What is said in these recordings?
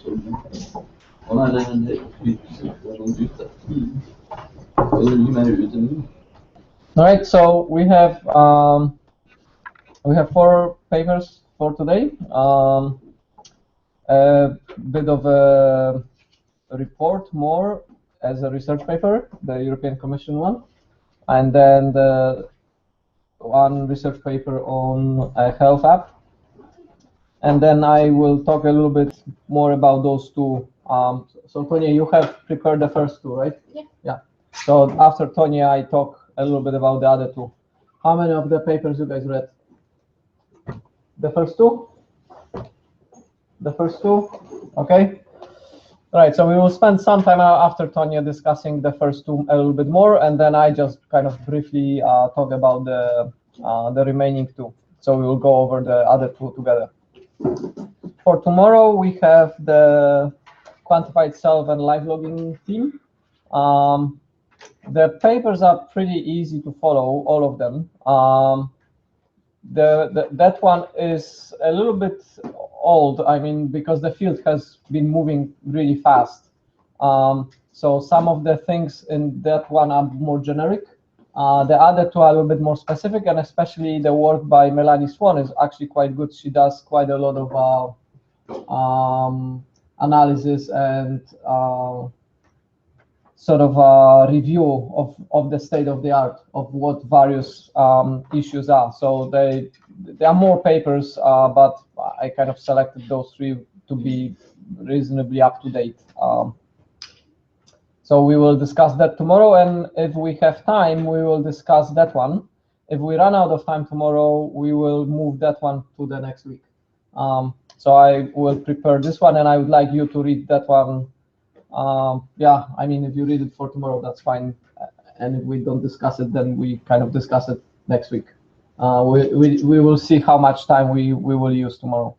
All right, so we have 4 papers for today. A bit of a report more as a research paper, the European Commission one, and then the one research paper on a health app. And then I will talk a little bit more about those 2. So Tonya, you have prepared the first 2, right? Yeah. Yeah. So after Tonya, I talk a little bit about the other 2. How many of the papers you guys read? The first 2? The first 2? Okay. All right, so we will spend some time after Tonya discussing the first 2 a little bit more, and then I just kind of briefly talk about the remaining 2. So we will go over the other 2 together. For tomorrow, we have the quantified self and live logging theme. The papers are pretty easy to follow, all of them. That one is a little bit old, I mean, because the field has been moving really fast. So some of the things in that one are more generic. The other 2 are a little bit more specific, and especially the work by Melanie Swan is actually quite good. She does quite a lot of analysis and sort of a review of the state of the art of what various issues are. So there are more papers, but I kind of selected those 3 to be reasonably up to date. So we will discuss that tomorrow, and if we have time, we will discuss that one. If we run out of time tomorrow, we will move that one to the next week. So I will prepare this one, and I would like you to read that one. Yeah, I mean, if you read it for tomorrow, that's fine. And if we don't discuss it, then we kind of discuss it next week. We will see how much time we will use tomorrow.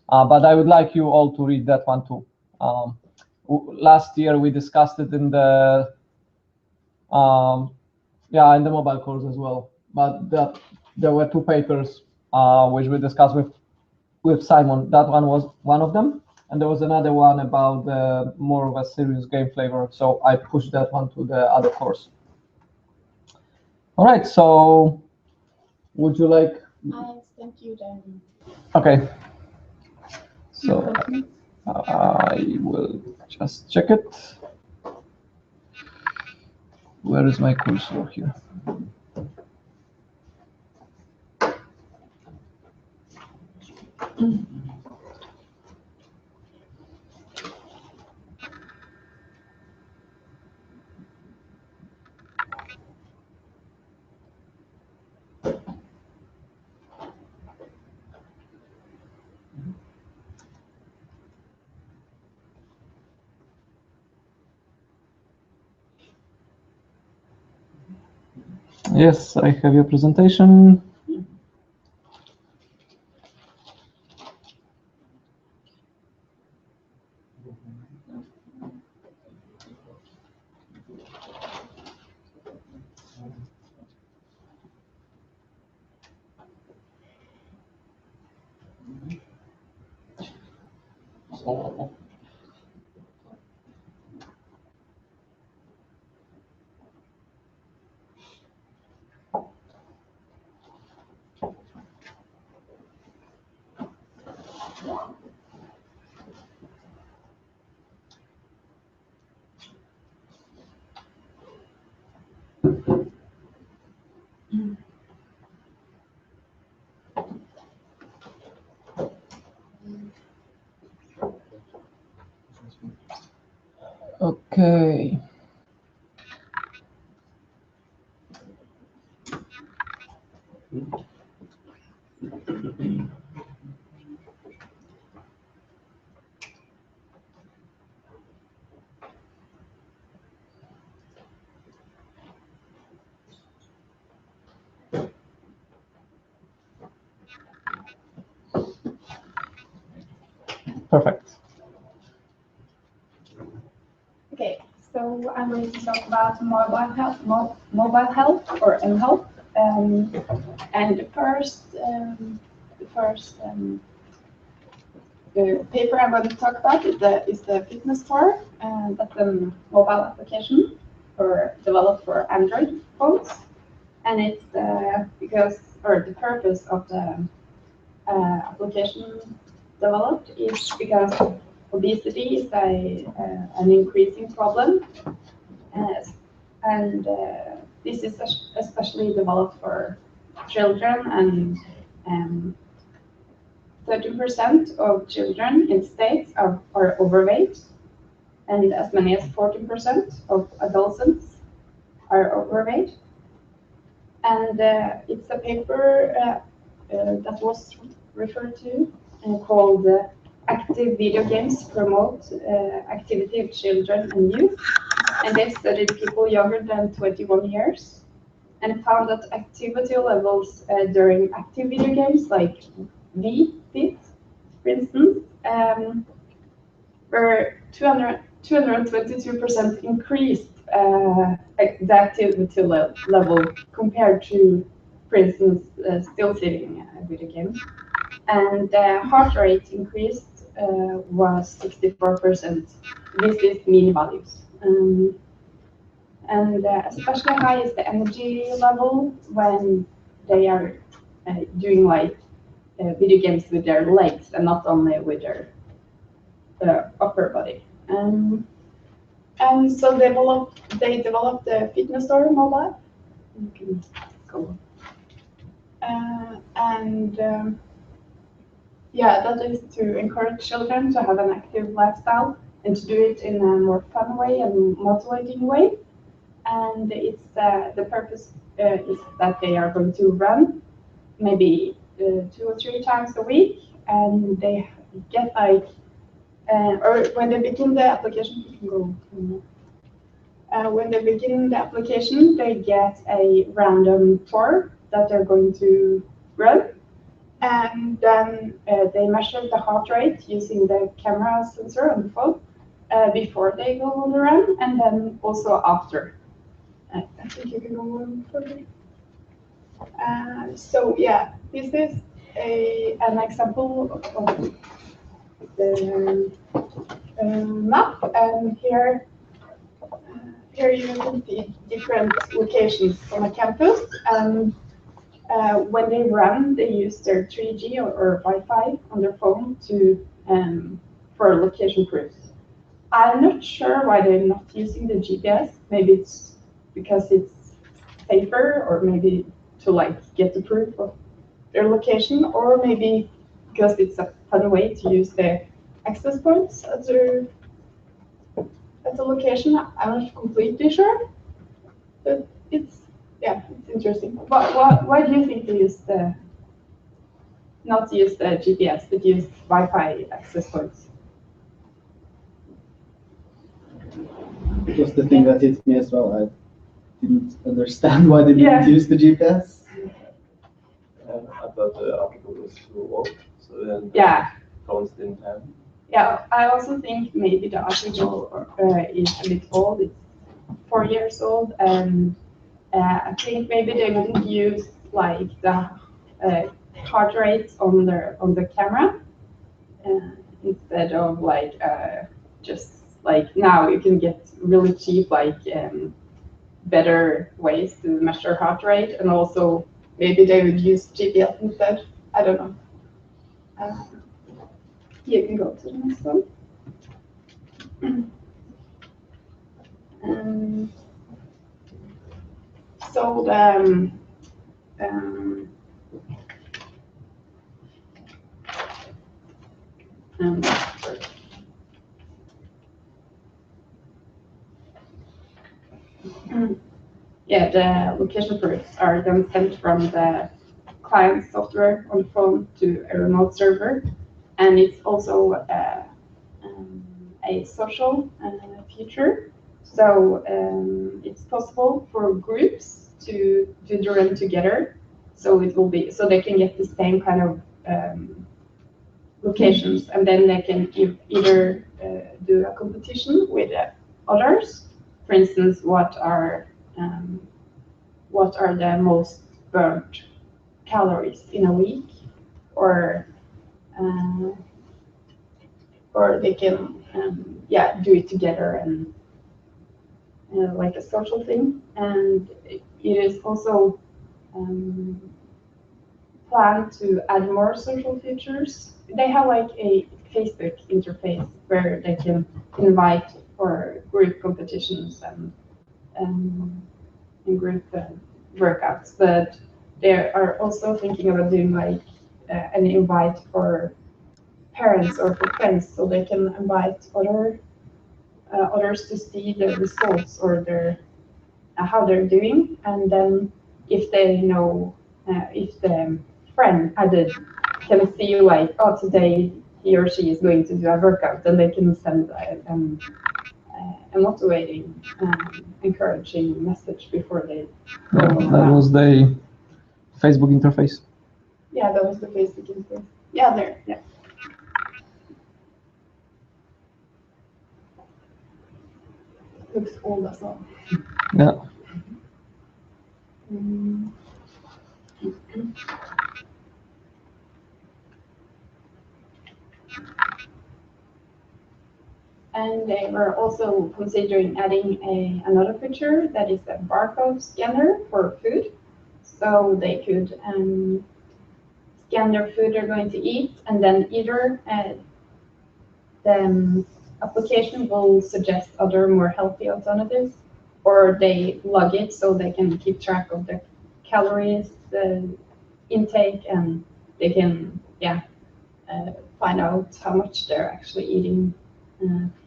But I would like you all to read that one too. Last year we discussed it in the in the mobile course as well. But there were 2 papers which we discussed with Simon. That one was one of them, and there was another one about more of a serious game flavor. So I pushed that one to the other course. All right. So would you like? I sent you them. Okay. So I will just check it. Where is my cursor here? Yes, I have your presentation. Okay. Perfect. Okay, so I'm going to talk about mobile health or mHealth. And the first the paper I'm going to talk about is the Fitness Store, and that's a mobile application developed for Android phones, and it's the purpose of the application developed is because obesity is an increasing problem, and this is especially developed for children, and 30% of children in states are overweight, and as many as 14% of adolescents are overweight. And it's a paper that was referred to called Active Video Games Promote Activity of Children and Youth. And they studied people younger than 21 years and found that activity levels during active video games like Fit, for instance, were 222% increased the activity level compared to, for instance, still sitting video games. And the heart rate increased was 64%. This is mean values. And especially high is the energy level when they are doing like video games with their legs and not only with their upper body. And so they developed the Fitness Store mobile. You can go. Yeah, that is to encourage children to have an active lifestyle and to do it in a more fun way and motivating way. And it's the purpose is that they are going to run maybe 2 or 3 times a week, and they get like, or when they begin the application, you can go. When they begin the application, they get a random tour that they're going to run, and then they measure the heart rate using the camera sensor on the phone before they go on the run, and then also after. I think you can go on further. So yeah, this is an example of the map, and here you can see different locations on a campus, and when they run, they use their 3G or Wi-Fi on their phone for location proofs. I'm not sure why they're not using the GPS. Maybe it's because it's safer, or maybe to like get the proof of their location, or maybe because it's a fun way to use the access points at the location. I'm not completely sure, but it's interesting. Why do you think they not use the GPS, but use Wi-Fi access points? Just the thing that hits me as well. I didn't understand why they didn't use the GPS. I thought the article was too old, so then phones didn't have. Yeah, I also think maybe the article is a bit old. It's 4 years old, and I think maybe they wouldn't use like the heart rate on the camera instead of like just like now you can get really cheap like better ways to measure heart rate, and also maybe they would use GPS instead. I don't know. You can go to the next one. So the location proofs are then sent from the client software on the phone to a remote server, and it's also a social feature. So it's possible for groups to do the run together. So it will be so they can get the same kind of locations, and then they can either do a competition with others. For instance, what are the most burnt calories in a week, or or they can yeah, do it together and like a social thing. And it is also planned to add more social features. They have like a Facebook interface where they can invite for group competitions and group workouts, but they are also thinking about doing like an invite for parents or for friends, so they can invite others to see the results or their how they're doing, and then if they know if the friend added can see like, oh, today he or she is going to do a workout, then they can send a motivating, encouraging message before they go. That was the Facebook interface. Yeah, that was the Facebook interface. Yeah, there. Yeah. Looks old as well. Yeah. And they were also considering adding another feature that is a barcode scanner for food. So they could scan their food they're going to eat, and then either the application will suggest other more healthy alternatives, or they log it so they can keep track of the calories, the intake, and they can find out how much they're actually eating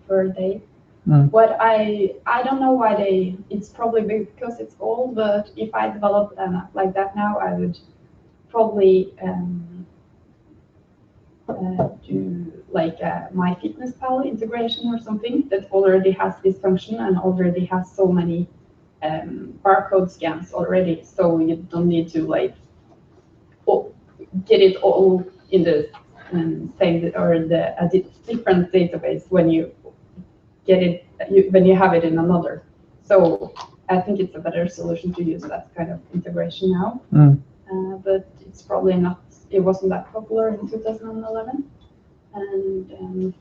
per day. What I don't know why it's probably because it's old, but if I developed an app like that now, I would probably do like a MyFitnessPal integration or something that already has this function and already has so many barcode scans already, so you don't need to like get it all in the same or a different database when you get it when you have it in another. So I think it's a better solution to use that kind of integration now. But it's probably not. It wasn't that popular in 2011, and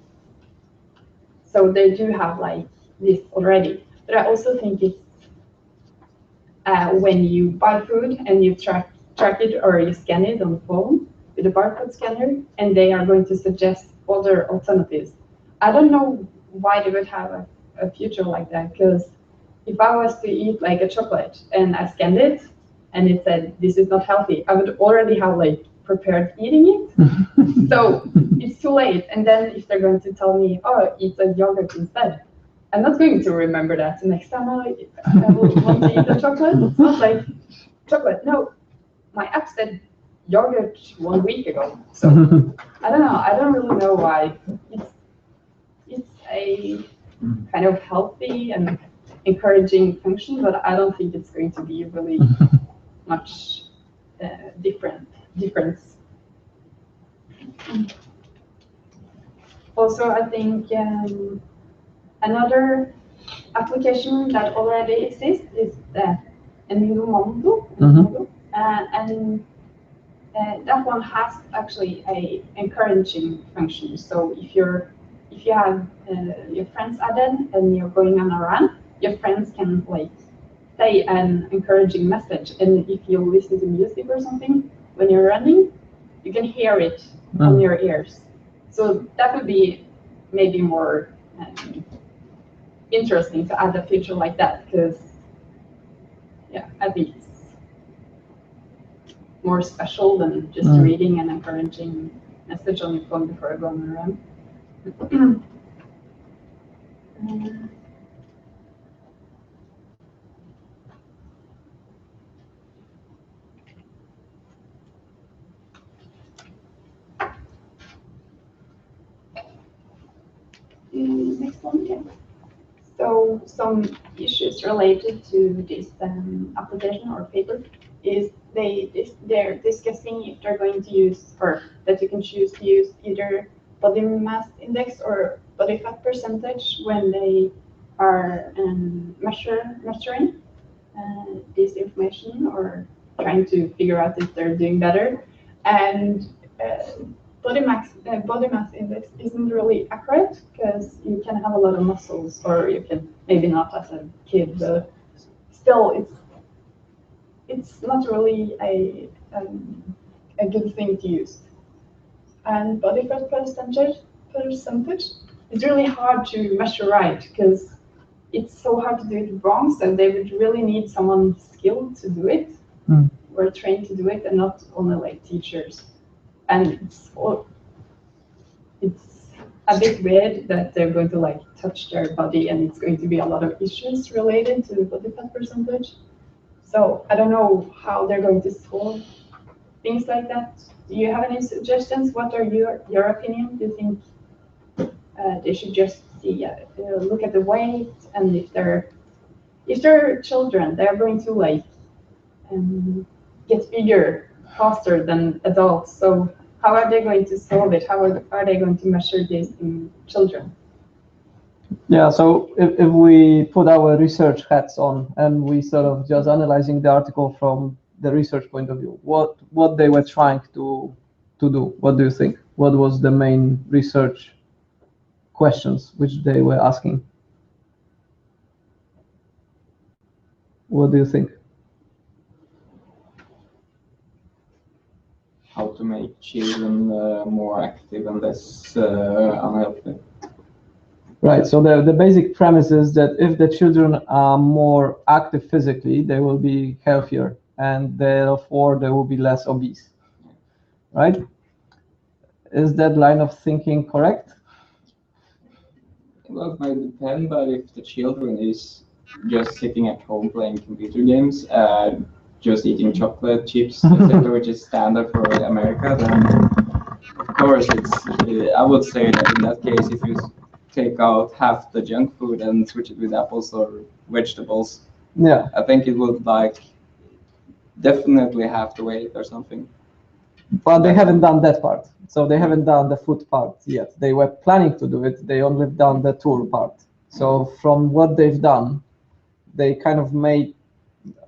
so they do have like this already. But I also think it's when you buy food and you track it or you scan it on the phone with a barcode scanner, and they are going to suggest other alternatives. I don't know why they would have a feature like that, because if I was to eat like a chocolate and I scanned it and it said this is not healthy, I would already have like prepared eating it. So it's too late. And then if they're going to tell me, oh, eat a yogurt instead, I'm not going to remember that. The next time I will want to eat a chocolate, it's not like chocolate. No, my app said yogurt 1 week ago. So I don't know. I don't really know why. It's a kind of healthy and encouraging function, but I don't think it's going to be really much difference. Also, I think another application that already exists is Enumando, and that one has actually a encouraging function. So if you have your friends added and you're going on a run, your friends can like say an encouraging message, and if you listen to music or something when you're running, you can hear it on your ears. So that would be maybe more interesting to add a feature like that, because yeah, I think it's more special than just reading an encouraging message on your phone before you go on a run. Next one, yeah. So some issues related to this application or paper is they're discussing if they're going to use, or that you can choose to use either body mass index or body fat percentage when they are measuring this information or trying to figure out if they're doing better. And body mass index isn't really accurate because you can have a lot of muscles, or you can maybe not as a kid, but still it's not really a good thing to use. And body fat percentage, it's really hard to measure right because it's so hard to do it wrong. So they would really need someone skilled to do it, or trained to do it, and not only like teachers. And it's a bit weird that they're going to like touch their body, and it's going to be a lot of issues related to the body fat percentage. So I don't know how they're going to solve things like that. Do you have any suggestions? What are your opinion? Do you think they should just see, look at the weight, and if they're children, they're going to like get bigger faster than adults. So how are they going to solve it? How are they going to measure this in children? Yeah, so if we put our research hats on and we sort of just analyzing the article from the research point of view, what they were trying to do, what do you think? What was the main research questions which they were asking? What do you think? How to make children more active and less unhealthy. Right, so the basic premise is that if the children are more active physically, they will be healthier, and therefore they will be less obese, right? Is that line of thinking correct? Well, it might depend, but if the children is just sitting at home playing computer games, just eating chocolate chips, etc., which is standard for America, then of course I would say that in that case, if you take out half the junk food and switch it with apples or vegetables, yeah, I think it would like definitely half the weight or something. But they haven't done that part. So they haven't done the food part yet. They were planning to do it. They only done the tool part. So from what they've done, they kind of made,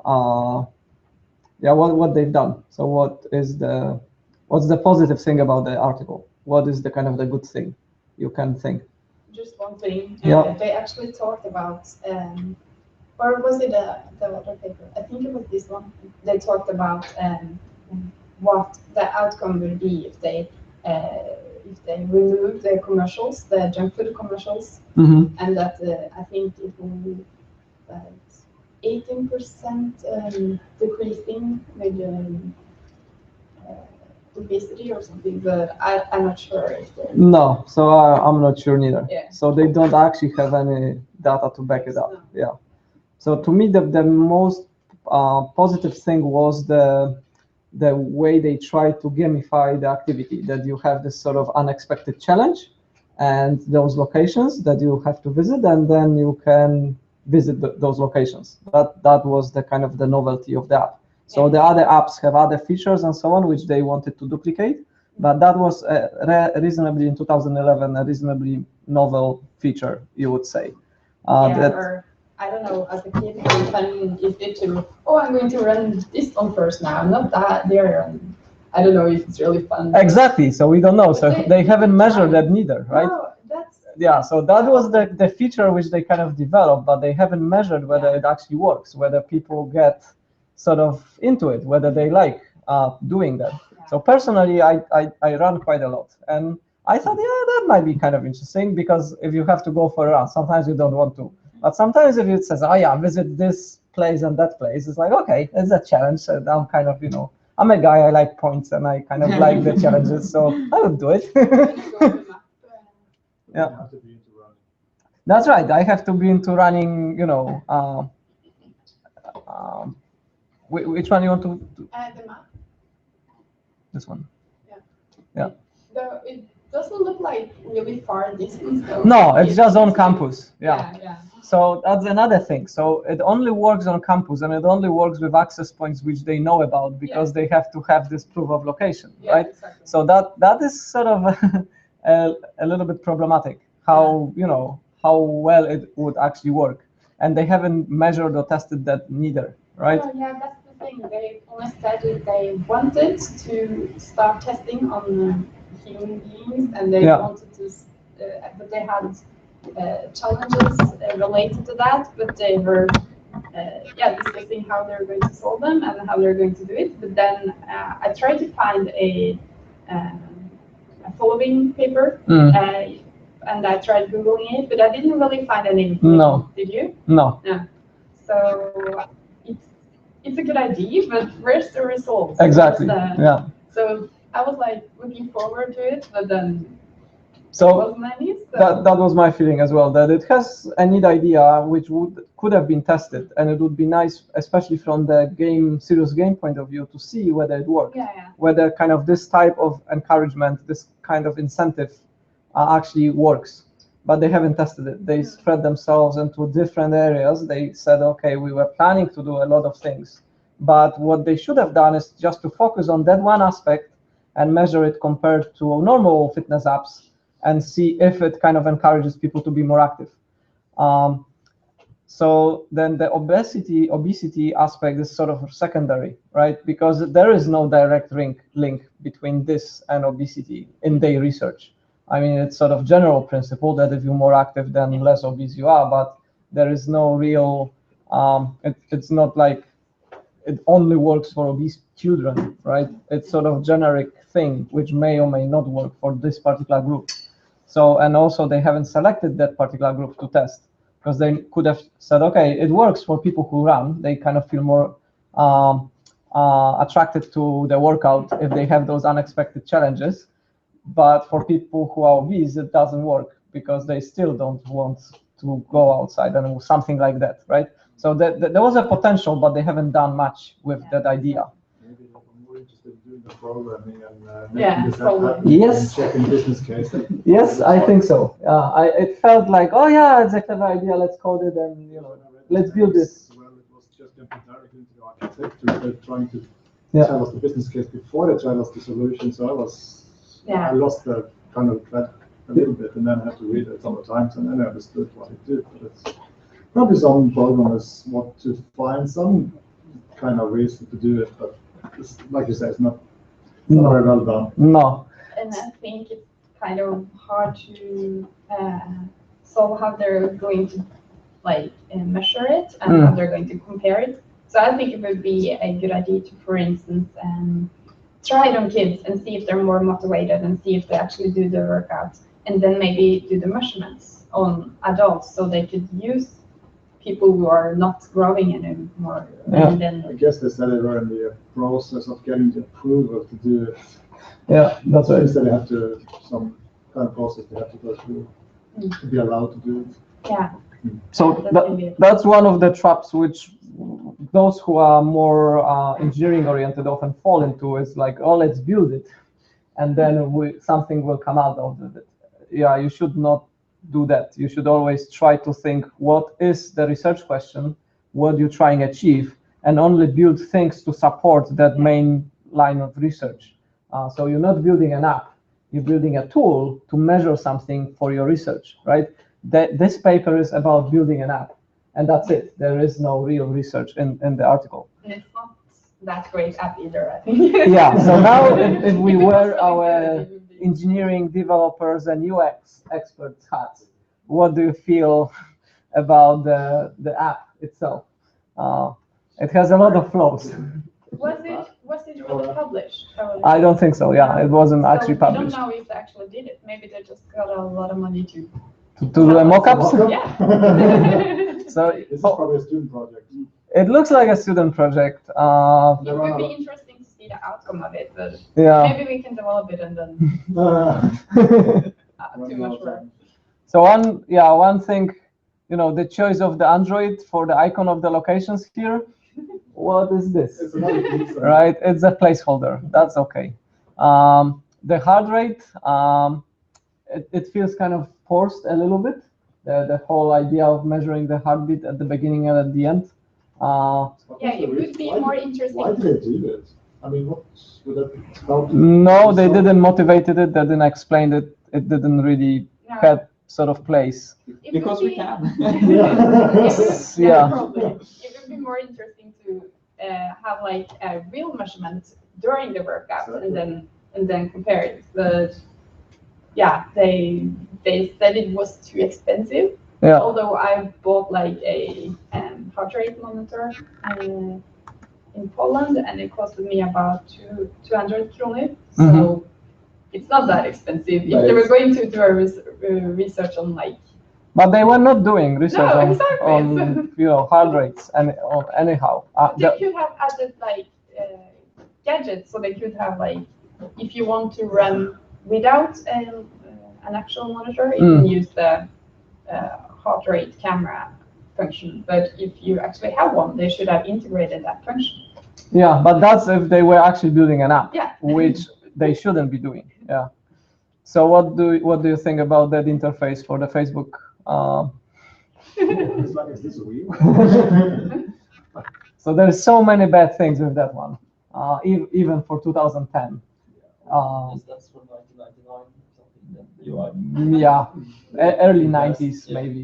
what they've done. So what's the positive thing about the article? What is the kind of the good thing you can think? Just one thing. Yeah. They actually talked about, or was it the other paper? I think it was this one. They talked about what the outcome will be if they remove the commercials, the junk food commercials, and that I think it will be 18% decreasing with obesity or something, but I'm not sure if they're... No, so I'm not sure neither. Yeah. So they don't actually have any data to back it up. No. Yeah. So to me, the most positive thing was the way they try to gamify the activity, that you have this sort of unexpected challenge and those locations that you have to visit, and then you can visit those locations. That was the kind of the novelty of the app. So the other apps have other features and so on, which they wanted to duplicate, but that was reasonably in 2011, a reasonably novel feature, you would say. Or I don't know, as a kid, it's fun easy to, I'm going to run this one first now, not that there. I don't know if it's really fun. Exactly, so we don't know. So they haven't measured that neither, right? No, so that was the feature which they kind of developed, but they haven't measured whether it actually works, whether people get sort of into it, whether they like doing that. Yeah. So personally, I run quite a lot, and I thought, that might be kind of interesting, because if you have to go for a run, sometimes you don't want to. But sometimes if it says, visit this place and that place, it's like, okay, it's a challenge. And I'm kind of, I'm a guy, I like points, and I kind of like the challenges, so I would do it. Yeah. That's right. I have to be into running, which one you want to do? The map. This one. Yeah. It doesn't look like really far distance, though. No, it's just on campus. Yeah. So that's another thing. So it only works on campus, and it only works with access points which they know about, because they have to have this proof of location, right? Exactly. So that is sort of a little bit problematic. How how well it would actually work, and they haven't measured or tested that neither, right? Oh, yeah, that's the thing. They only said they wanted to start testing on team games, and they wanted to, but they had challenges related to that, but they were discussing how they're going to solve them and how they're going to do it. But then I tried to find a following paper, and I tried Googling it, but I didn't really find any. No. Did you? No. No. So it's a good idea, but where's the results? Exactly. Yeah. So I was like looking forward to it, but then so that was my feeling as well, that it has a neat idea which could have been tested, and it would be nice, especially from the serious game point of view, to see whether it works, whether kind of this type of encouragement, this kind of incentive actually works. But they haven't tested it. They spread themselves into different areas. They said, okay, we were planning to do a lot of things, but what they should have done is just to focus on that one aspect and measure it compared to normal fitness apps, and see if it kind of encourages people to be more active. So then the obesity aspect is sort of secondary, right? Because there is no direct link between this and obesity in their research. I mean, it's sort of general principle that if you're more active, then less obese you are, but there is no real, it's not like it only works for obese children, right? It's sort of generic thing, which may or may not work for this particular group. So, and also they haven't selected that particular group to test, because they could have said, okay, it works for people who run. They kind of feel more attracted to the workout if they have those unexpected challenges. But for people who are obese, it doesn't work because they still don't want to go outside and something like that, right? So there was a potential, but they haven't done much with that idea. Maybe they were more interested in doing the programming and making this happen. Yes. Checking business case. Yes, I think so. It felt like, oh yeah, it's a clever idea. Let's code it and let's build this. Well, it was just jumping directly into the architecture. They're trying to tell us the business case before they tell us the solution. So I lost the kind of thread a little bit, and then I had to read it several times, and then I understood what it did. But it's probably some programmers want to find some kind of reason to do it, but it's, like you say, it's not very well done. No. And I think it's kind of hard to solve how they're going to measure it and how they're going to compare it. So I think it would be a good idea to, for instance, try it on kids and see if they're more motivated and see if they actually do the workouts, and then maybe do the measurements on adults so they could use people who are not growing anymore. Yeah. And then I guess they said they were in the process of getting the approval to do it. Yeah, that's right. Instead they have to, some kind of process they have to go through to be allowed to do it. Yeah. So that's one of the traps which those who are more engineering oriented often fall into, is like, oh, let's build it, and then something will come out of it. Yeah, you should not do that. You should always try to think, what is the research question, what you're trying to achieve, and only build things to support that main line of research. So you're not building an app, you're building a tool to measure something for your research, right? This paper is about building an app, and that's it. There is no real research in the article. And it's not that great app either, I think. Yeah, so now if we wear our engineering developers and UX experts hats, what do you feel about the app itself? It has a lot of flaws. Was it really published? I don't think so. Yeah, it wasn't actually published. We don't know if they actually did it. Maybe they just got a lot of money to do the mock-ups. Yeah. So this is probably a student project. It looks like a student project. It would be interesting to see the outcome of it, but maybe we can develop it and then too much work. So one thing, the choice of the Android for the icon of the locations here. What is this? It's another piece, right? It's a placeholder. That's okay. The heart rate, it feels kind of forced a little bit. The whole idea of measuring the heartbeat at the beginning and at the end. It would be more interesting. Why did they do that? I mean, what would that help? No, they didn't motivate it. They didn't explain it. It didn't really have sort of place. Because we can. Yeah. Probably. It would be more interesting to have like a real measurement during the workout and then compare it. But yeah, they said it was too expensive. Yeah. Although I bought like a heart rate monitor in Poland, and it costed me about 200 kroner. So it's not that expensive. If they were going to do a research on like. But they were not doing research No, exactly. on heart rates and anyhow. They could have added like gadgets, so they could have like, if you want to run without an actual monitor, you can use the heart rate camera function. But if you actually have one, they should have integrated that function. Yeah, but that's if they were actually building an app, yeah. which they shouldn't be doing. Yeah. So what do you think about that interface for the Facebook? It's like, is this real? So there's so many bad things with that one, even for 2010. That's from 1999 or something. Then Yeah, early 90s maybe.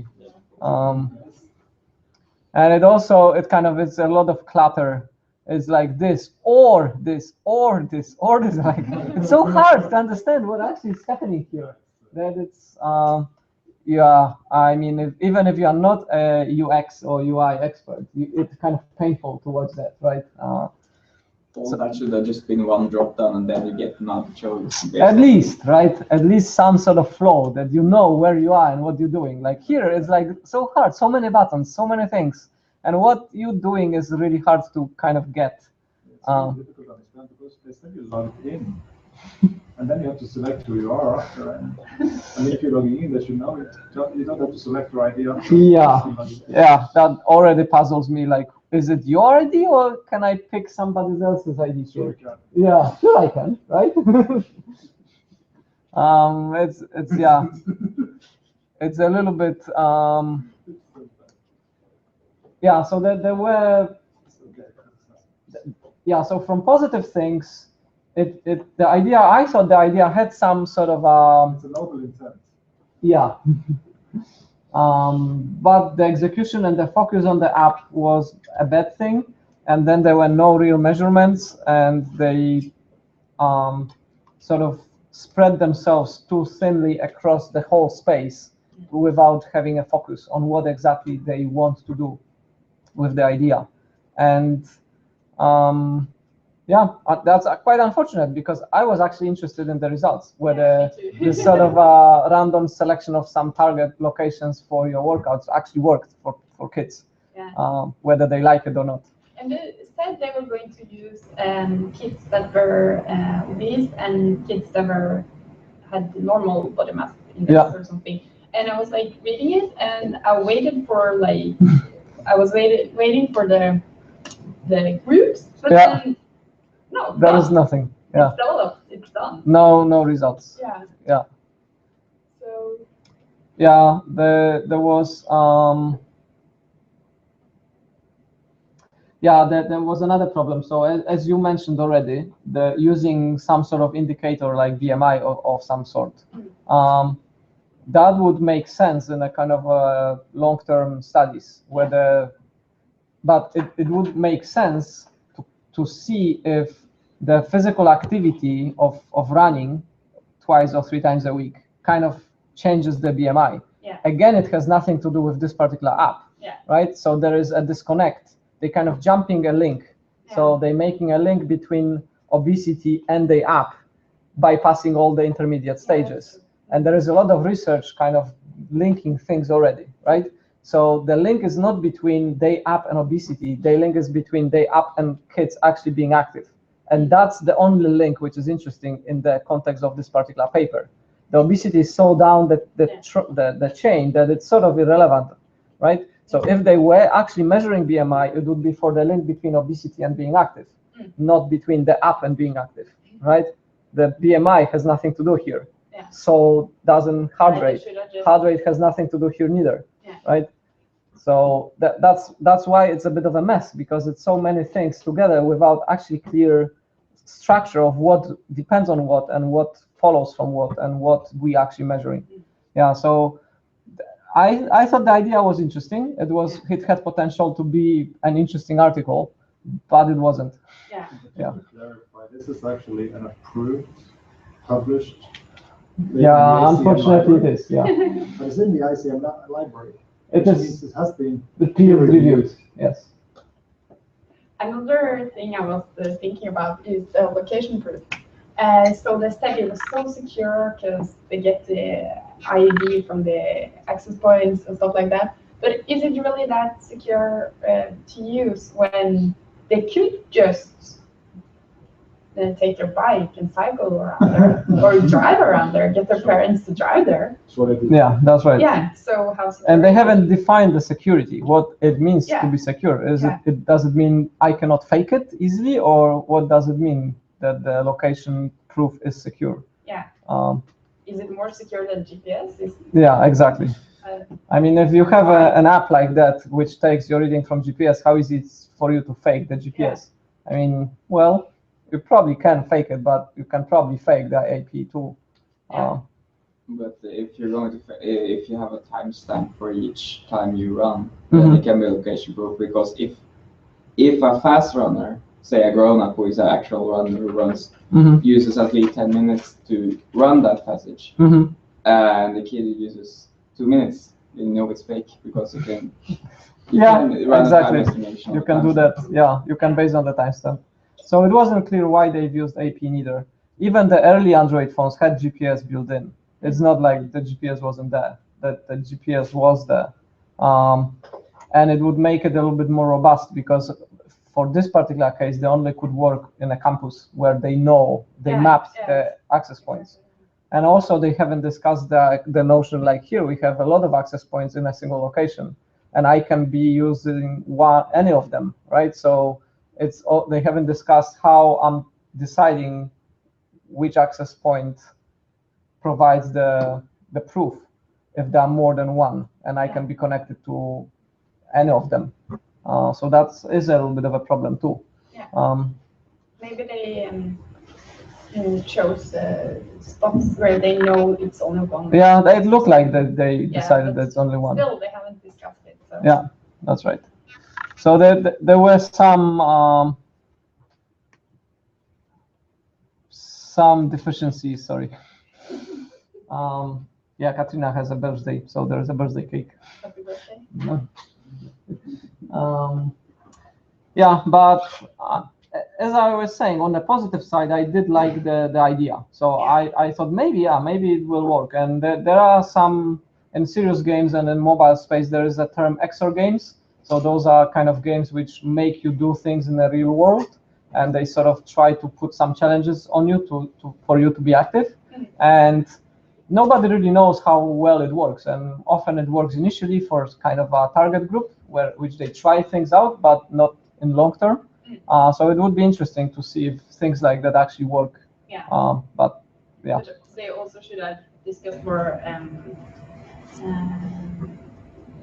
And it kind of it's a lot of clutter. It's like this or this or this or this. Like it's so hard to understand what actually is happening here. That it's yeah. I mean, even if you are not a UX or UI expert, it's kind of painful to watch that, right? So that should have just been one drop down, and then you get another choice. At least, right? At least some sort of flow that you know where you are and what you're doing. Like here, it's like so hard, so many buttons, so many things, and what you're doing is really hard to kind of get. It's really difficult to understand because they send you log in, and then you have to select who you are after. And if you're logging in, that you know it. You don't have to select your ID after. Yeah, that already puzzles me. Like, is it your ID or can I pick somebody else's ID? Sure, you can. Yeah, sure I can, right? It's yeah, it's a little bit yeah. So there were yeah. So from positive things, the idea I thought the idea had some sort of It's a noble intent. yeah. But the execution and the focus on the app was a bad thing, and then there were no real measurements, and they sort of spread themselves too thinly across the whole space without having a focus on what exactly they want to do with the idea. And yeah, that's quite unfortunate because I was actually interested in the results, whether this sort of random selection of some target locations for your workouts actually worked for kids, whether they like it or not. And they said they were going to use kids that were obese and kids that had normal body mass index or something. And I was like reading it, and I waited for like I was waiting for the groups, but then. No, there is nothing. Yeah. It's developed. It's done. No results. Yeah. Yeah. So. Yeah, there was yeah, there was another problem. So as you mentioned already, using some sort of indicator like BMI of some sort, that would make sense in a kind of long-term studies but it would make sense to see if the physical activity of running 2 or 3 times a week kind of changes the BMI. Yeah. Again, it has nothing to do with this particular app, right? So there is a disconnect. They kind of jumping a link. So they're making a link between obesity and the app, bypassing all the intermediate stages. And there is a lot of research kind of linking things already, right? So the link is not between day app and obesity. The link is between day app and kids actually being active. And that's the only link which is interesting in the context of this particular paper. The obesity is so down the chain that it's sort of irrelevant, right? So if they were actually measuring BMI, it would be for the link between obesity and being active, not between the app and being active, right? The BMI has nothing to do here. So doesn't heart rate. Heart rate has nothing to do here neither, right? So that's why it's a bit of a mess, because it's so many things together without actually clear structure of what depends on what and what follows from what and what we actually measuring. Yeah, so I thought the idea was interesting. It had potential to be an interesting article, but it wasn't. Yeah. To clarify, this is actually an approved, published Yeah, unfortunately it is. Yeah. But it's in the ICM library. It is. It has been peer reviewed. Yes. Another thing I was thinking about is location proof. So the study was so secure because they get the ID from the access points and stuff like that. But is it really that secure to use when they could just take their bike and cycle around there or drive around there, get their parents to drive there? Yeah, that's right. Yeah, so how secure? And they haven't defined the security, what it means Yeah. to be secure. Yeah. Does it mean I cannot fake it easily, or what does it mean that the location proof is secure? Yeah. Is it more secure than GPS? Yeah, exactly. I mean, if you have an app like that which takes your reading from GPS, how easy it's for you to fake the GPS? Yeah. I mean, well, you probably can fake it, but you can probably fake the AP too. Yeah. But if you're going to, if you have a timestamp for each time you run, then it can be location proof, because if a fast runner, say a grown-up who is an actual runner who runs, uses at least 10 minutes to run that passage, and the kid uses 2 minutes, you know it's fake, because you can. Exactly. You can do that. Yeah, you can base on the timestamp. So it wasn't clear why they've used AP neither. Even the early Android phones had GPS built in. It's not like the GPS wasn't there, that the GPS was there. And it would make it a little bit more robust, because for this particular case, they only could work in a campus where they know, they mapped the access points. And also they haven't discussed the notion, like here we have a lot of access points in a single location, and I can be using any of them, right? So they haven't discussed how I'm deciding which access point provides the proof if there are more than one, and I can be connected to any of them. So that is a little bit of a problem too. Yeah. Maybe they chose spots where they know it's only one. Yeah, it looked like that they decided that it's only one. Still, they haven't discussed it. So. Yeah, that's right. So there were some deficiencies. Sorry. Yeah, Katrina has a birthday, so there's a birthday cake. Happy birthday. Yeah, but as I was saying, on the positive side, I did like the idea. So I thought maybe it will work. And there are some, in serious games and in mobile space, there is a term XOR games. So those are kind of games which make you do things in the real world, and they sort of try to put some challenges on you for you to be active. And nobody really knows how well it works, and often it works initially for kind of a target group which they try things out, but not in long term. So it would be interesting to see if things like that actually work. Yeah. But yeah. But they also should have discussed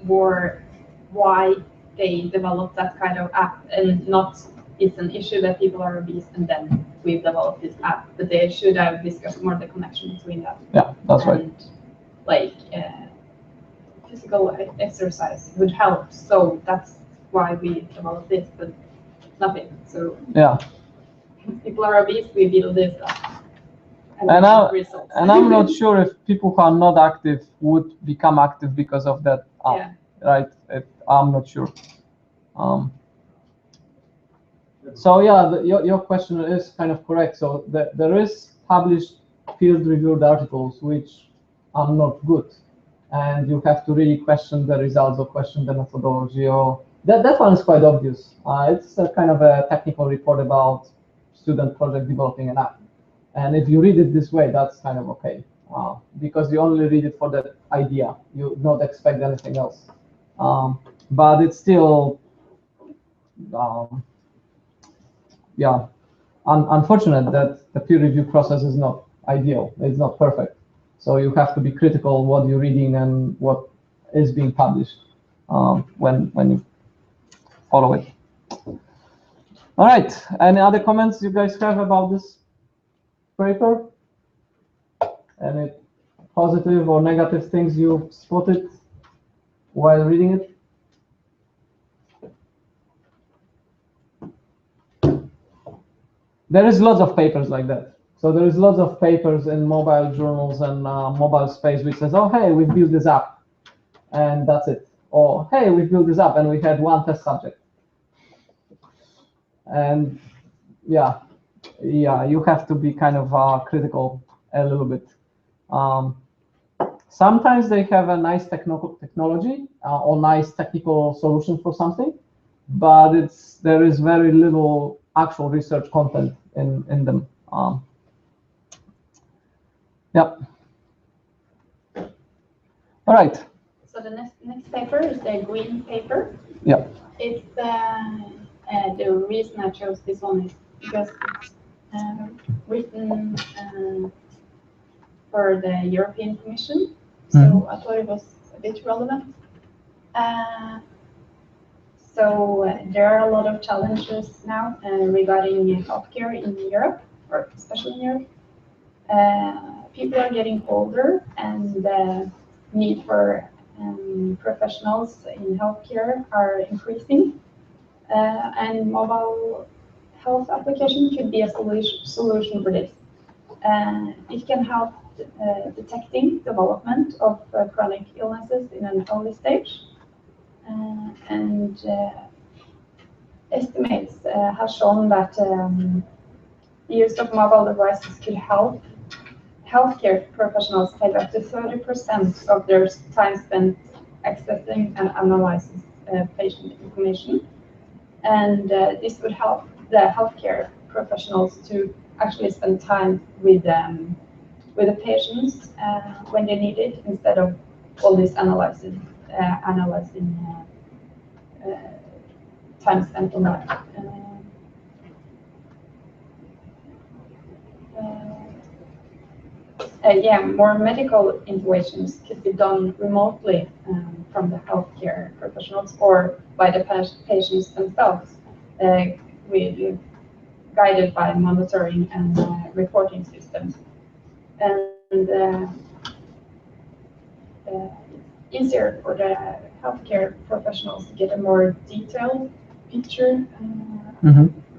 more why they developed that kind of app, and not it's an issue that people are obese and then we've developed this app, but they should have discussed more the connection between that. Yeah, that's right. Like physical exercise would help, so that's why we developed this, but nothing. So yeah, people are obese, we build this up. And I'm not sure if people who are not active would become active because of that app, right? I'm not sure. So yeah, your question is kind of correct. So there is published field-reviewed articles which are not good, and you have to really question the results or question the methodology. Or that one is quite obvious. It's a kind of a technical report about student project developing an app, and if you read it this way, that's kind of okay, because you only read it for that idea. You don't expect anything else, but it's still. Yeah, unfortunate that the peer review process is not ideal. It's not perfect. So you have to be critical what you're reading and what is being published when you follow it. All right. Any other comments you guys have about this paper? Any positive or negative things you spotted while reading it? There is lots of papers like that. So there is lots of papers in mobile journals and mobile space which says, oh, hey, we've built this app, and that's it. Or, hey, we've built this app, and we had one test subject. And yeah, you have to be kind of critical a little bit. Sometimes they have a nice technology or nice technical solution for something, but there is very little actual research content in them. Yep. All right. So the next paper is the green paper. Yeah. It's the reason I chose this one is because it's written for the European Commission. So I thought it was a bit relevant. So there are a lot of challenges now regarding healthcare in Europe, or especially in Europe. People are getting older, and the need for professionals in healthcare are increasing. And mobile health application could be a solution for this. It can help detecting development of chronic illnesses in an early stage. And estimates have shown that the use of mobile devices could help healthcare professionals save up to 30% of their time spent accessing and analyzing patient information. And this would help the healthcare professionals to actually spend time with the patients when they need it, instead of all this analyzing time spent on that. More medical interventions could be done remotely from the healthcare professionals or by the patients themselves, guided by monitoring and reporting systems. And easier for the healthcare professionals to get a more detailed picture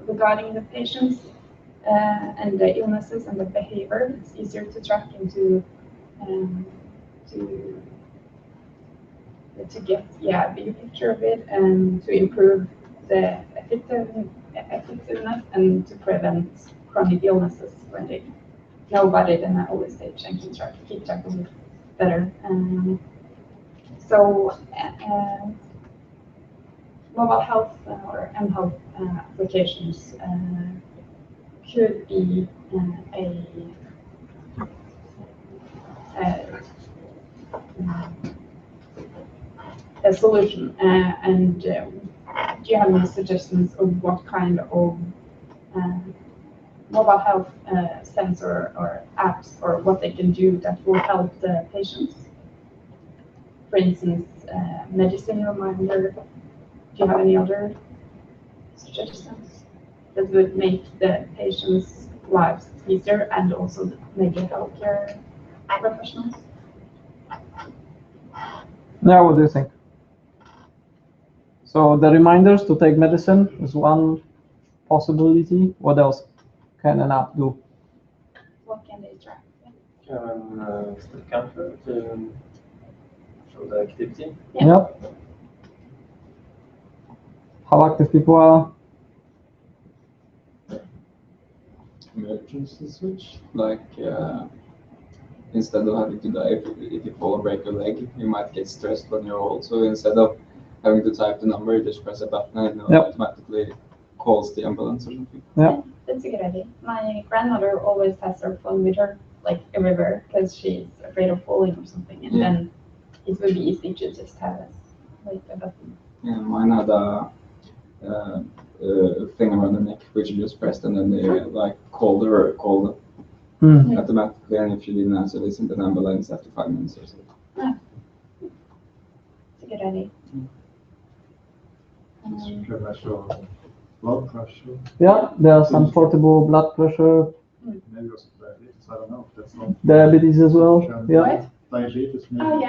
regarding the patients and the illnesses and the behavior. It's easier to track into to get a bigger picture of it, and to improve the effectiveness and to prevent chronic illnesses when they know about it in an early stage and keep track of it better. So mobile health or mHealth applications could be a solution. And do you have any suggestions of what kind of mobile health sensor or apps, or what they can do that will help the patients? For instance, medicine reminder. Do you have any other suggestions that would make the patients' lives easier, and also make the healthcare professionals? Yeah, what do you think? So the reminders to take medicine is one possibility. What else can an app do? What can they track? Step counter to show the activity. Yeah. How active people are. Emergency switch, like instead of having to die if you fall or break your leg, you might get stressed when you're old. So instead of having to type the number, you just press a button and it automatically calls the ambulance or something. Yeah, that's a good idea. My grandmother always has her phone with her, like everywhere, because she's afraid of falling or something, and then it would be easy to just have like a button. Yeah, mine had a thing around the neck which you just pressed, and then they like called automatically, and if you didn't answer, they sent an ambulance after 5 minutes or so. It's a good idea. Blood pressure. Yeah, there are some portable blood pressure. Maybe also diabetes. I don't know. That's not diabetes as well. Yeah. Diabetes. Maybe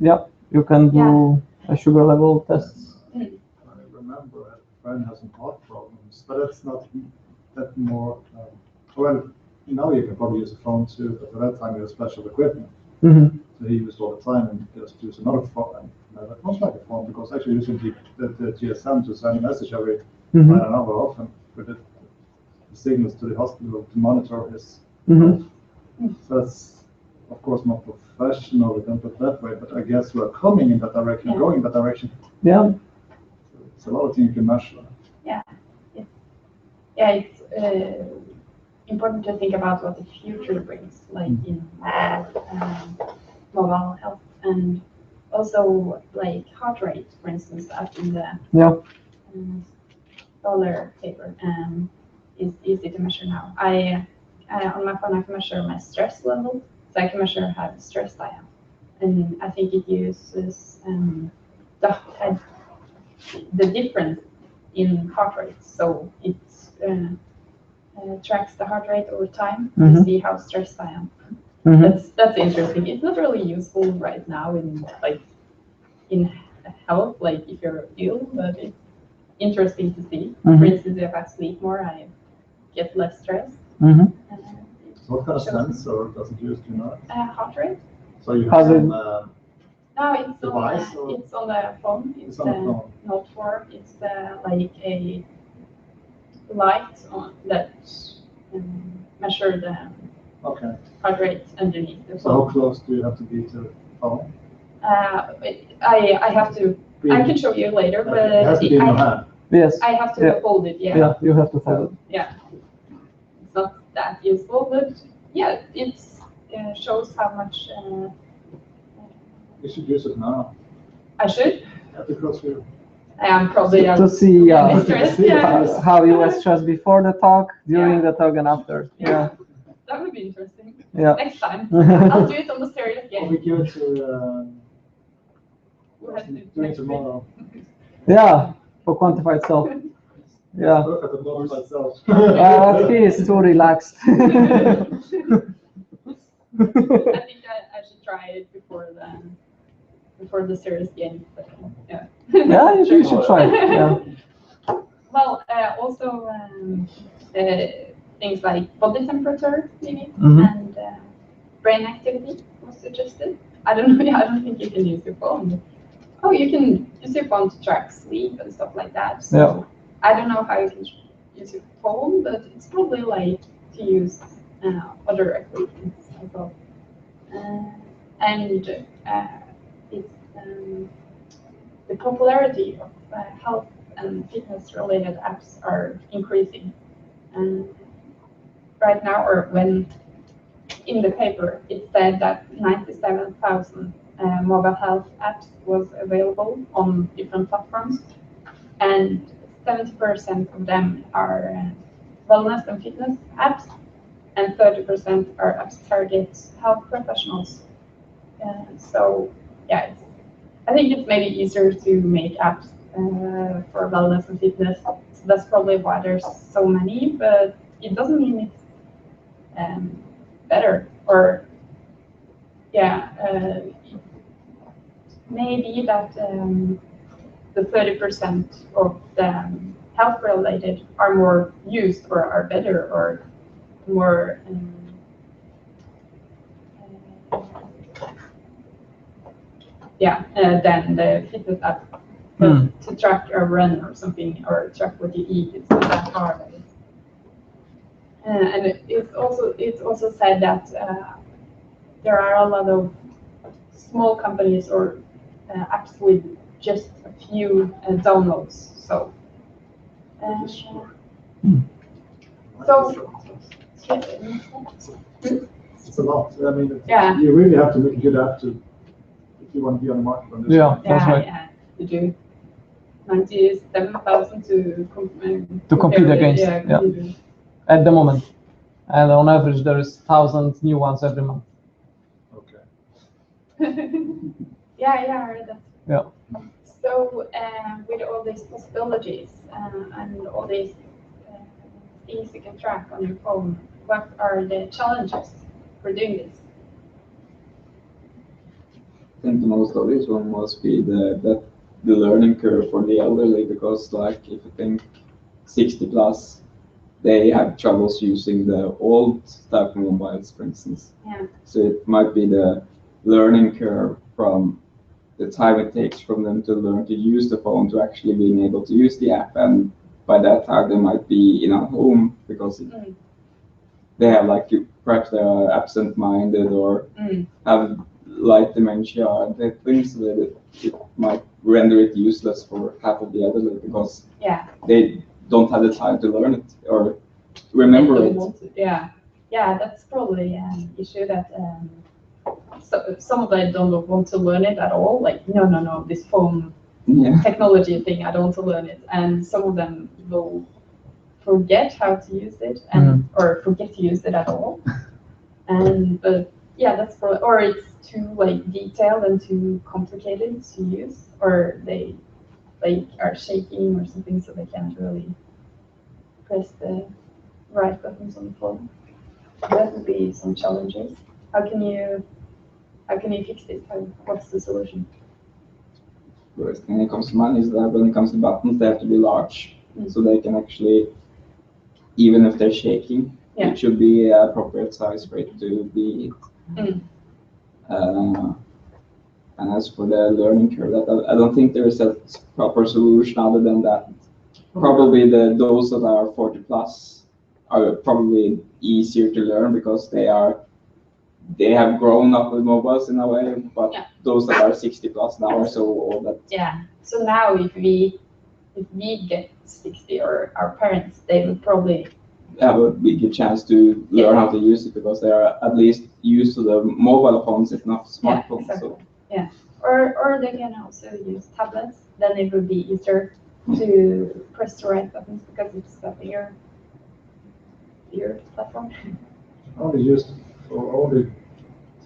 Yeah, you can do a sugar level tests. I remember a friend has some heart problems, but it's not that more. Well, now you can probably use a phone too, but at that time you had special equipment. So he used all the time and just use another phone. And that was like a phone because actually using the GSM to send a message every, I don't know how often, with the signals to the hospital to monitor his health. So that's, of course, not professional, we don't put it that way, but I guess we're coming in that direction, going in that direction. Yeah. It's a lot of things you can measure. Yeah. It's important to think about what the future brings, like in mobile health, and also like heart rate, for instance, up in the solar paper is easy to measure now. On my phone I can measure my stress level, so I can measure how stressed I am, and I think it uses the difference in heart rate, so it tracks the heart rate over time to see how stressed I am. That's interesting. It's not really useful right now in health, like if you're ill, but it's interesting to see. For instance, if I sleep more, I get less stress. What kind of sensor does it use, do you know? Heart rate. So you have some No, it's device? it's on the phone. It's on the phone. Note 4. It's like a light that measure the heart rate underneath the phone. So how close do you have to be to the phone? I have to. I can show you later, but it has to be in your hand. Yes. I have to hold it. Yeah, you have to hold it. Yeah. It's not that useful, but yeah, it shows how much. You should use it now. I should. Yeah, because you. I am probably to see stressed, yeah. how you were stressed before the talk, during the talk, and after. Yeah. That would be interesting. Yeah. Next time. I'll do it on the stereo again. We'll give it to. We'll have to do it tomorrow. Yeah, for quantified self. Yeah. Perfect at quantified self. He is too relaxed. I think I should try it before the serious game. But, yeah. Yeah, you should try it. Yeah. Well, also things like body temperature, maybe, and brain activity was suggested. I don't know. I don't think you can use your phone. Oh, you can use your phone to track sleep and stuff like that. So I don't know how you can use your phone, but it's probably like to use other equipment as well. And it's the popularity of health and fitness-related apps are increasing. And right now, or when in the paper, it said that 97,000 mobile health apps was available on different platforms, and 70% of them are wellness and fitness apps, and 30% are apps target health professionals. So yeah, I think it's maybe easier to make apps for wellness and fitness. So that's probably why there's so many, but it doesn't mean it's better, or maybe that the 30% of the health related are more used or are better or more than the fitness app. To track a run or something, or track what you eat, it's not that hard. And it's also said that there are a lot of small companies or apps with just a few downloads. So it's a lot. I mean, you really have to make a good app if you want to be on the market on this. Yeah, that's right. Yeah, you do. 97,000 to compete against. At the moment, and on average, there is 1,000 new ones every month. Okay. Yeah, I heard that. Yeah. So with all these possibilities and all these things you can track on your phone, what are the challenges for doing this? I think the most obvious one must be the learning curve for the elderly, because like if you think 60 plus, they have troubles using the old type of mobiles, for instance. Yeah. So it might be the learning curve from the time it takes from them to learn to use the phone to actually being able to use the app, and by that time they might be in a home because they have like perhaps they are absent-minded or have light dementia and things that it might render it useless for half of the elderly because they don't have the time to learn it or remember it. Yeah, that's probably an issue that so some of them don't want to learn it at all. Like, no, this phone technology thing, I don't want to learn it. And some of them will forget how to use it and or forget to use it at all. And but yeah, that's probably, or it's too like detailed and too complicated to use, or they like are shaking or something, so they can't really press the right buttons on the phone. That would be some challenges. How can you fix this? What's the solution? First thing that comes to mind is that when it comes to buttons, they have to be large, so they can actually, even if they're shaking, it should be an appropriate size for it to be hit. And as for the learning curve, I don't think there is a proper solution other than that. Probably those that are 40 plus are probably easier to learn because they have grown up with mobiles in a way, but those that are 60 plus now are so old that. Yeah. So now if we get 60 or our parents, they would probably have a bigger chance to learn how to use it because they are at least used to the mobile phones, if not smartphones. Yeah, exactly. Yeah. Or they can also use tablets. Then it would be easier to press the right buttons because it's a bigger platform. Only used or only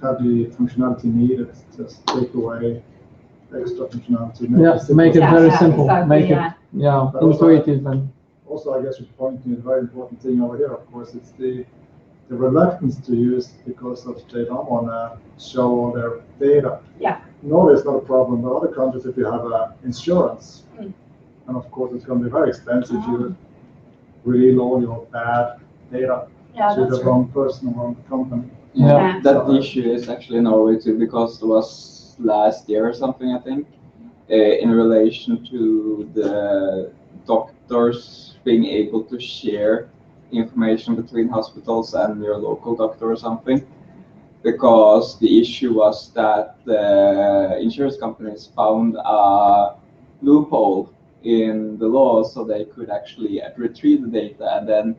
have the functionality needed, just take away extra functionality. Make it very simple. Exactly, make it intuitive. And also, I guess you're pointing to a very important thing over here. Of course, it's the reluctance to use because of they don't want to show all their data. Yeah. Norway is not a problem, but other countries, if you have insurance, and of course it's going to be very expensive if you reveal all your bad data to the wrong person or wrong company. Yeah, that issue is actually in Norway too, because it was last year or something, I think, in relation to the doctors being able to share information between hospitals and your local doctor or something, because the issue was that the insurance companies found a loophole in the law so they could actually retrieve the data and then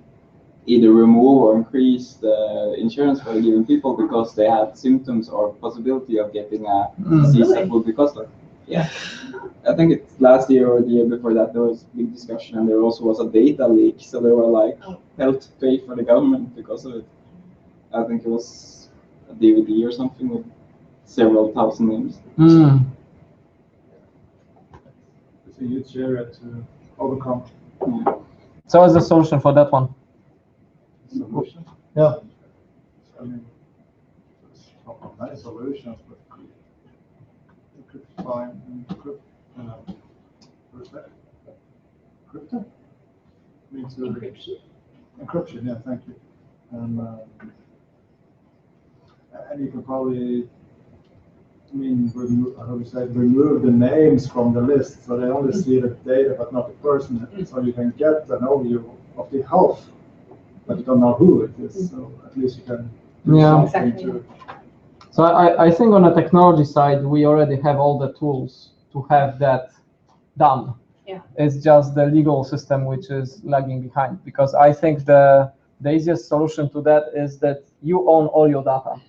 either remove or increase the insurance for given people because they had symptoms or possibility of getting a disease that would be costly. Yeah, I think it's last year or the year before that there was a big discussion and there also was a data leak, so they were like held to pay for the government because of it. I think it was a DVD or something with several thousand names. It's a huge area to overcome. So what's the solution for that one? Solution? Yeah. I mean, there's not many solutions, but you could find crypto. Means encryption, yeah, thank you. And you can probably, remove the names from the list, so they only see the data but not the person. So you can get an overview of the health, but you don't know who it is. So at least you can do something to. So I think on the technology side, we already have all the tools to have that done. Yeah. It's just the legal system which is lagging behind, because I think the easiest solution to that is that you own all your data,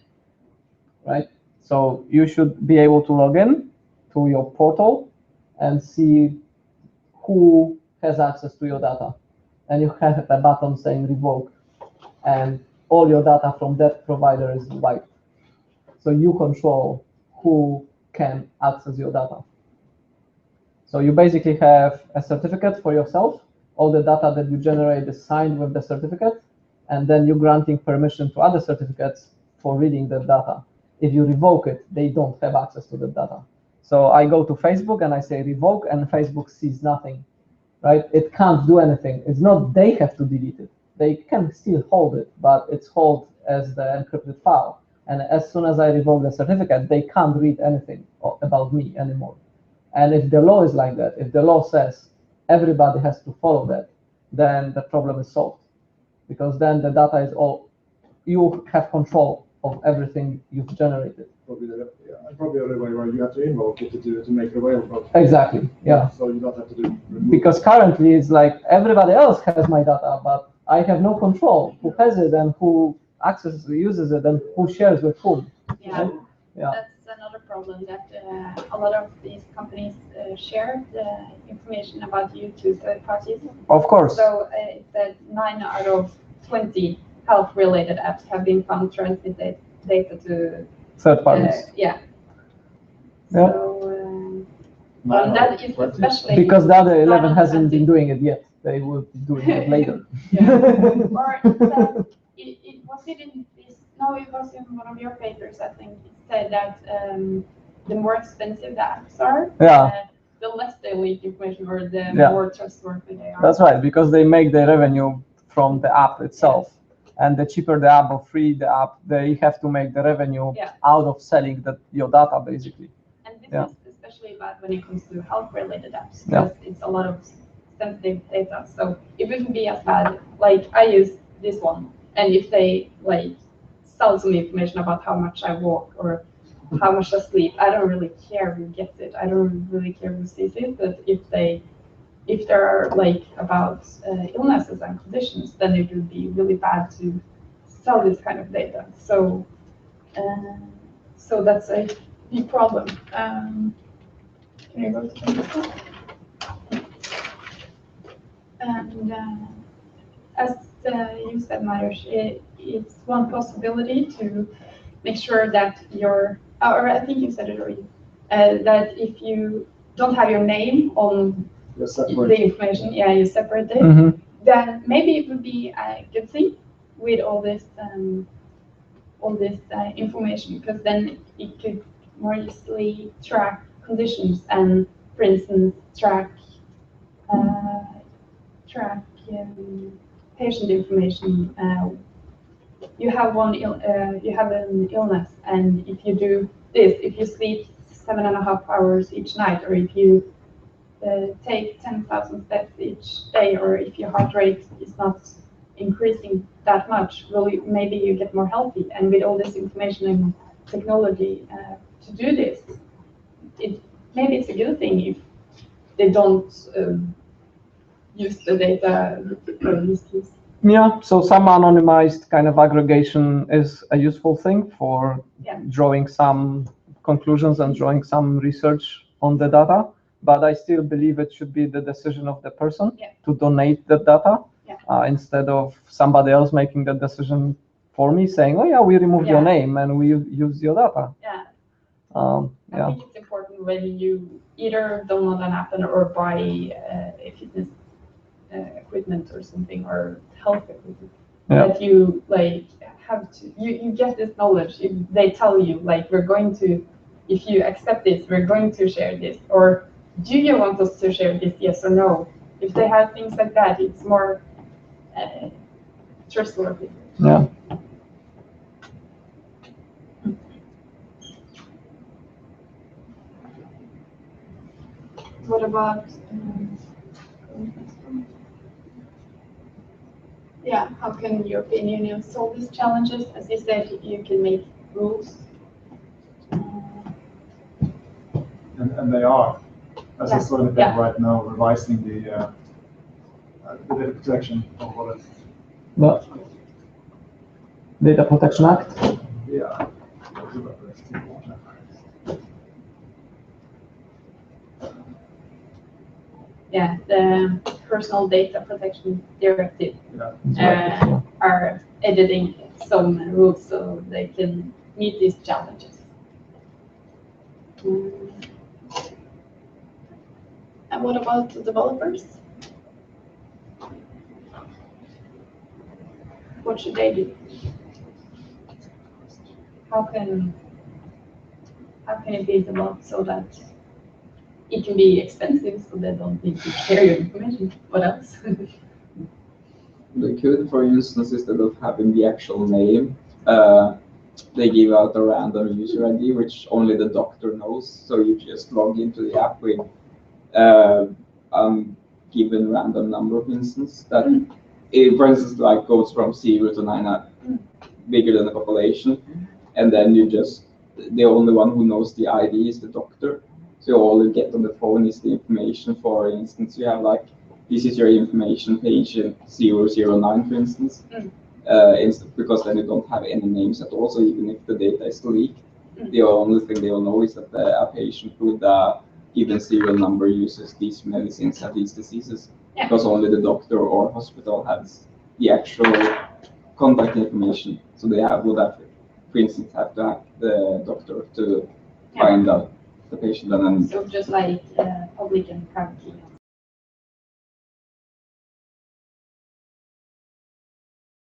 right? So you should be able to log in to your portal and see who has access to your data. And you have a button saying revoke, and all your data from that provider is wiped. So you control who can access your data. So you basically have a certificate for yourself. All the data that you generate is signed with the certificate, and then you're granting permission to other certificates for reading that data. If you revoke it, they don't have access to the data. So I go to Facebook and I say revoke, and Facebook sees nothing, right? It can't do anything. It's not they have to delete it. they can still hold it, but it's held as the encrypted file. And as soon as I revoke the certificate, they can't read anything about me anymore. And if the law is like that, if the law says everybody has to follow that, then the problem is solved. Because then the data is all, you have control of everything you've generated. Probably the other way where you have to invoke it to make it available. Exactly, yeah. So you don't have to do remove. Because currently it's like everybody else has my data, but I have no control who has it and who accesses, uses it, and who shares with whom. Yeah, right? Yeah. That's another problem, that a lot of these companies share the information about you to third parties. Of course. So it said 9 out of 20 health-related apps have been found transmitted data to third parties. Yeah. Yeah. So that is especially because the other 11 hasn't been doing it yet. They will be doing it later. Or was it in this? No, it was in one of your papers. I think it said that the more expensive the apps are, the less they leak information, or the more trustworthy they are. That's right, because they make the revenue from the app itself. Yes. And the cheaper the app or free the app, they have to make the revenue out of selling your data, basically. And this is especially bad when it comes to health-related apps, because it's a lot of sensitive data. So it wouldn't be as bad. Like, I use this one, and if they like sell some information about how much I walk or how much I sleep, I don't really care who gets it. I don't really care who sees it. But if there are like about illnesses and conditions, then it would be really bad to sell this kind of data. So so that's a big problem. Can you go to the next one? And as you said, Mariusz, it's one possibility to make sure that your, or I think you said it already, that if you don't have your name on the information, you separate it, then maybe it would be a good thing with all this information, because then it could more easily track conditions and, for instance, track patient information. You have an illness, and if you do this, if you sleep 7.5 hours each night, or if you take 10,000 steps each day, or if your heart rate is not increasing that much, well, maybe you get more healthy. And with all this information and technology to do this, maybe it's a good thing if they don't use the data for misuse. Yeah, so some anonymized kind of aggregation is a useful thing for drawing some conclusions and drawing some research on the data, but I still believe it should be the decision of the person to donate the data instead of somebody else making the decision for me, saying, oh yeah, we removed your name and we use your data. I think it's important when you either download an app or buy a fitness equipment or something, or health equipment, that you like have to, you get this knowledge. If they tell you, like, we're going to, if you accept this, we're going to share this, or do you want us to share this, yes or no? If they have things like that, it's more trustworthy. Yeah. What about how can European Union solve these challenges? As you said, you can make rules. And they are, as I saw in the paper right now, revising the data protection of what is. What? Data Protection Act? Yeah. Yeah, the Personal Data Protection Directive are editing some rules so they can meet these challenges. And what about the developers? What should they do? How can it be developed so that it can be expensive, so they don't need to share your information? What else? They could, for instance, instead of having the actual name, they give out a random user ID, which only the doctor knows. So you just log into the app with given random number of instances that, for instance, like goes from 0 to 9, bigger than the population, and then you just, the only one who knows the ID is the doctor. So all you get on the phone is the information. For instance, you have like, this is your information page 009, for instance, because then you don't have any names at all. So even if the data is leaked, the only thing they will know is that a patient with a given serial number uses these medicines and these diseases, because only the doctor or hospital has the actual contact information. So they would have, for instance, have to hack the doctor to find out the patient. And then so just like public and private key.